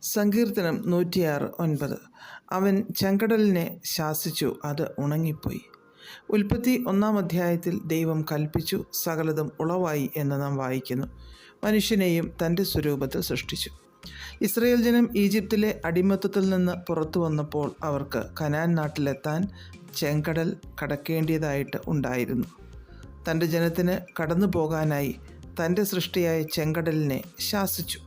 സങ്കീർത്തനം 106:9. അവൻ ചെങ്കടലിനെ ശാസിച്ചു, അത് ഉണങ്ങിപ്പോയി. ഉൽപ്പത്തി 1-ാം ദൈവം കൽപ്പിച്ചു, സകലതും ഉളവായി എന്ന് നാം വായിക്കുന്നു. മനുഷ്യനെയും തൻ്റെ സ്വരൂപത്തിൽ സൃഷ്ടിച്ചു. ഇസ്രായേൽ ജനം ഈജിപ്തിലെ അടിമത്തത്തിൽ നിന്ന് പുറത്തു വന്നപ്പോൾ അവർക്ക് കനാൻ നാട്ടിലെത്താൻ ചെങ്കടൽ കടക്കേണ്ടതായിട്ട് ഉണ്ടായിരുന്നു. തൻ്റെ ജനത്തിന് കടന്നു പോകാനായി തൻ്റെ സൃഷ്ടിയായ ചെങ്കടലിനെ ശാസിച്ചു,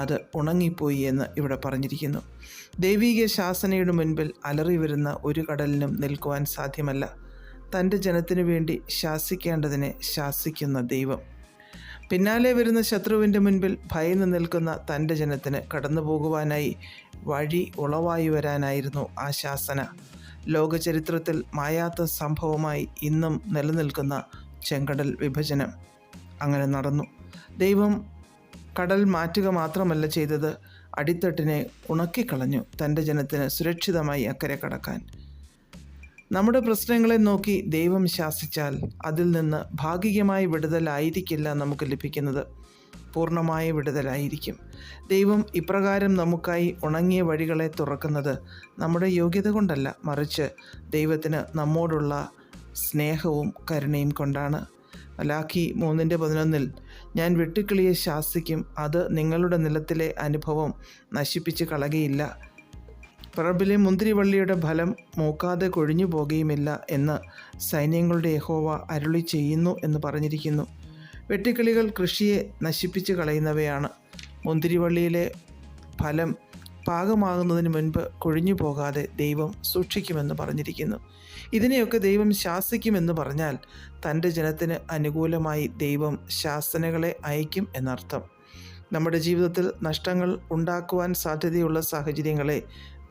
അത് ഉണങ്ങിപ്പോയി എന്ന് ഇവിടെ പറഞ്ഞിരിക്കുന്നു. ദൈവിക ശാസനയുടെ മുൻപിൽ അലറി വരുന്ന ഒരു കടലിനും നിൽക്കുവാൻ സാധ്യമല്ല. തൻ്റെ ജനത്തിനു വേണ്ടി ശാസിക്കേണ്ടതിനെ ശാസിക്കുന്ന ദൈവം. പിന്നാലെ വരുന്ന ശത്രുവിൻ്റെ മുൻപിൽ ഭയന്ന് നിൽക്കുന്ന തൻ്റെ ജനത്തിന് കടന്നു പോകുവാനായി വഴി ഉളവായി വരാനായിരുന്നു ആ ശാസന. ലോകചരിത്രത്തിൽ മായാത്ത സംഭവമായി ഇന്നും നിലനിൽക്കുന്ന ചെങ്കടൽ വിഭജനം അങ്ങനെ നടന്നു. ദൈവം കടൽ മാറ്റുക മാത്രമല്ല ചെയ്തത്, അടിത്തട്ടിനെ ഉണക്കിക്കളഞ്ഞു തൻ്റെ ജനത്തിന് സുരക്ഷിതമായി അക്കരെ കടക്കാൻ. നമ്മുടെ പ്രശ്നങ്ങളെ നോക്കി ദൈവം ശാസിച്ചാൽ അതിൽ നിന്ന് ഭാഗികമായ വിടുതലായിരിക്കില്ല നമുക്ക് ലഭിക്കുന്നത്, പൂർണ്ണമായ വിടുതലായിരിക്കും. ദൈവം ഇപ്രകാരം നമുക്കായി ഉണങ്ങിയ വഴികളെ തുറക്കുന്നത് നമ്മുടെ യോഗ്യത കൊണ്ടല്ല, മറിച്ച് ദൈവത്തിന് നമ്മോടുള്ള സ്നേഹവും കരുണയും കൊണ്ടാണ്. മലാക്കി 3:11 ഞാൻ വെട്ടുക്കിളിയെ ശാസിക്കും, അത് നിങ്ങളുടെ നിലത്തിലെ അനുഭവം നശിപ്പിച്ച് കളകയില്ല. പറമ്പിലെ മുന്തിരിവള്ളിയുടെ ഫലം മൂക്കാതെ കൊഴിഞ്ഞു പോകുകയുമില്ല എന്ന് സൈന്യങ്ങളുടെ യഹോവ അരുളി ചെയ്യുന്നു എന്ന് പറഞ്ഞിരിക്കുന്നു. വെട്ടുക്കിളികൾ കൃഷിയെ നശിപ്പിച്ച് കളയുന്നവയാണ്. മുന്തിരിവള്ളിയിലെ ഫലം പാകമാകുന്നതിന് മുൻപ് കൊഴിഞ്ഞു പോകാതെ ദൈവം സൂക്ഷിക്കുമെന്ന് പറഞ്ഞിരിക്കുന്നു. ഇതിനെയൊക്കെ ദൈവം ശാസിക്കുമെന്ന് പറഞ്ഞാൽ തൻ്റെ ജനത്തിന് അനുകൂലമായി ദൈവം ശാസനകളെ അയക്കും എന്നർത്ഥം. നമ്മുടെ ജീവിതത്തിൽ നഷ്ടങ്ങൾ ഉണ്ടാക്കുവാൻ സാധ്യതയുള്ള സാഹചര്യങ്ങളെ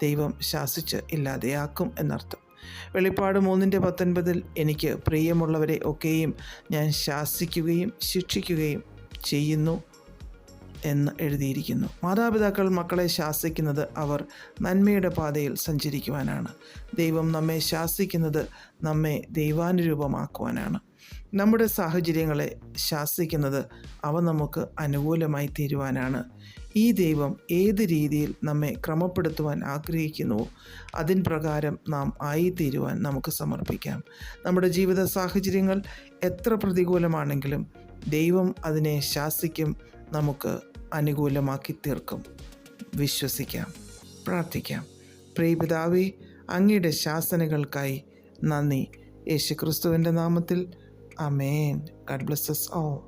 ദൈവം ശാസിച്ച് ഇല്ലാതെയാക്കും എന്നർത്ഥം. വെളിപ്പാട് 3:19 എനിക്ക് പ്രിയമുള്ളവരെ ഒക്കെയും ഞാൻ ശാസിക്കുകയും ശിക്ഷിക്കുകയും ചെയ്യുന്നു എന്ന് എഴുതിയിരിക്കുന്നു. മാതാപിതാക്കൾ മക്കളെ ശാസിക്കുന്നത് അവർ നന്മയുടെ പാതയിൽ സഞ്ചരിക്കുവാനാണ്. ദൈവം നമ്മെ ശാസിക്കുന്നത് നമ്മെ ദൈവാനുരൂപമാക്കുവാനാണ്. നമ്മുടെ സാഹചര്യങ്ങളെ ശാസിക്കുന്നത് അവ നമുക്ക് അനുകൂലമായി തീരുവാനാണ്. ഈ ദൈവം ഏത് രീതിയിൽ നമ്മെ ക്രമപ്പെടുത്തുവാൻ ആഗ്രഹിക്കുന്നുവോ അതിൻ പ്രകാരം നാം ആയിത്തീരുവാൻ നമുക്ക് സമർപ്പിക്കാം. നമ്മുടെ ജീവിത സാഹചര്യങ്ങൾ എത്ര പ്രതികൂലമാണെങ്കിലും ദൈവം അതിനെ ശാസിക്കും, നമുക്ക് അനുകൂലമാക്കി തീർക്കും. വിശ്വസിക്കാം, പ്രാർത്ഥിക്കാം. പ്രിയപിതാവേ, അങ്ങയുടെ ശാസനകൾക്കായി നന്ദി. യേശുക്രിസ്തുവിൻ്റെ നാമത്തിൽ ആമേൻ. God bless us all.